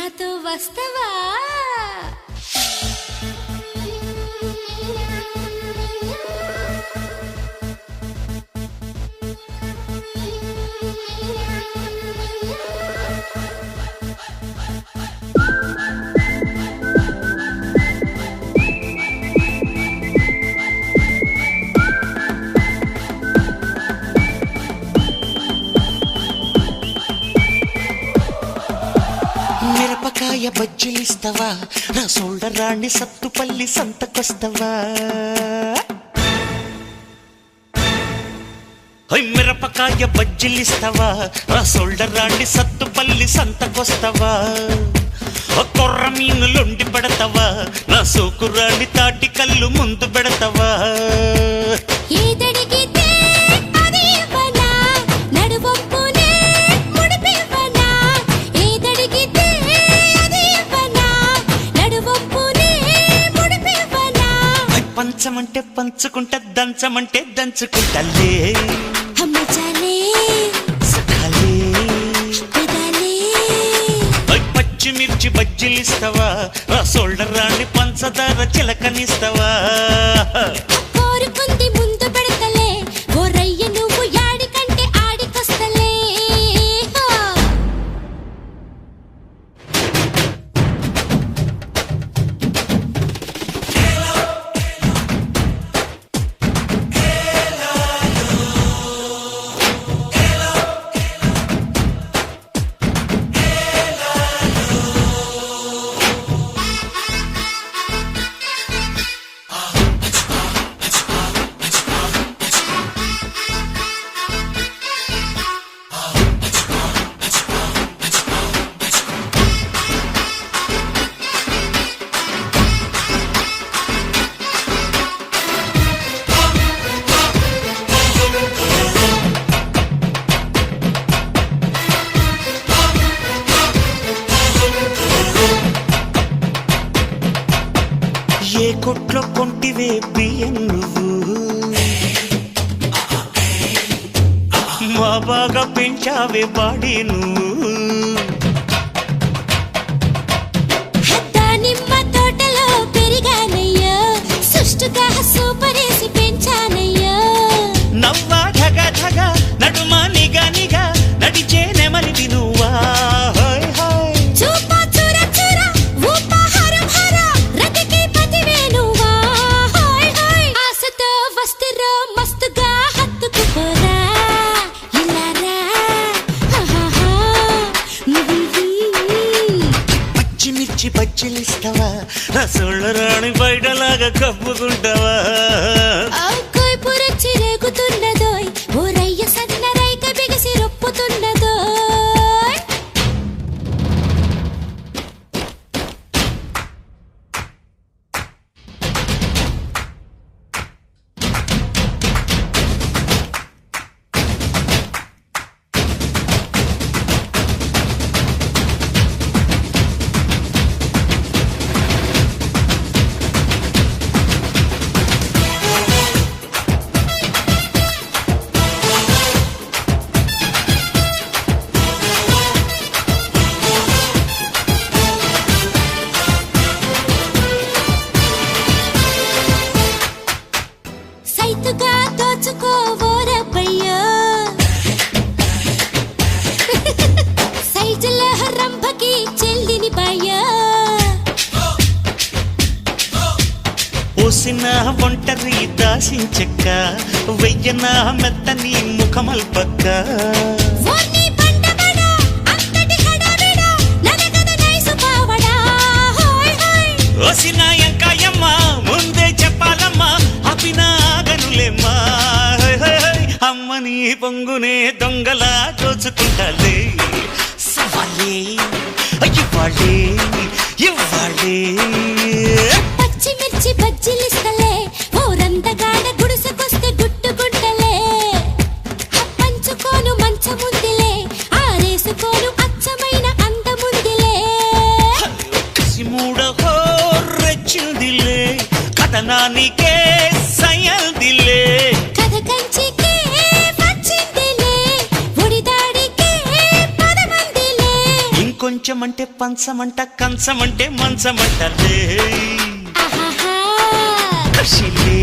నాతో వస్తవా మిరపకాయ బజ్జీలిస్తావా నా సోల్డరాన్ని సత్తుపల్లి సంతకొస్తావా మిరపకాయ బజ్జీలిస్తావా నా సోల్డరాన్ని సత్తుపల్లి సంతకొస్తావా కొర్ర మీనులుండి పెడతావా నా సోకురాన్ని తాటి కళ్ళు ముందు పెడతావా పంచమంటే పంచుకుంటా దంచమంటే దంచుకుంటలే పచ్చిమిర్చి బజ్జీలిస్తావా నా సోల్డరాన్ని పంచదార చిలకనిస్తావా ముందు పెడతలే ఓరయ్య నువ్వు యాడికంటే ఆడికొస్తలే ఏ కొట్లో కొంటివే బియ్యం నువ్వు మా బాగా పెంచావే బాడీ నువ్వు దానిమ్మ తోటలో పెరిగానయ్యో సుష్టుగా సూపరేసి పెంచానయ్యో నవ్వా ధగా ధగా నడుమా నిగా నిగా నడిచే నెమలిది నువ్వా పచ్చిమిర్చి బజ్జీలిస్తావా నా సోళ్ళరాణి బయటలాగా కప్పుకుంటావా పురచి రేగుతున్నదోయ్ ఓరయ్య సన్న రైక బిగిసి రొప్పుతున్నదోయ్ సైతుగా దోచుకోవోరబ్బయ్యో సైజుల రంభకి చెల్లిని బాయ్యో పోసిన ఒంటరి దాసించక్క వెయ్యన మెత్తని ముఖమల్పక్క ఓసిన ఎంకాయమ్మ ముందే చెప్పాలమ్మా అపినాగనులేమ్మా అమ్మని పొంగునే దొంగలా దోచుకుంటాలే సవాలే ఇవ్వాలే ఇవ్వాలే పచ్చిమిర్చి బజ్జీలిస్తలే ఓరందగాడ గుడిసెకొస్తే గుట్టుకుంటలే పంచుకోను మంచముందిలే ఆరేసుకోను అచ్చమైన అందముందిలే కసిమూడహో రెచ్చిందిలే కథనానికే సయ్యందిలే కథ కంచికే వచ్చిందిలే ఒడిదాడికే పదమందిలే కొంచెమంటే పంచమంట కంచమంటే మంచమంట లే ఆహాహా. ఖుషిలే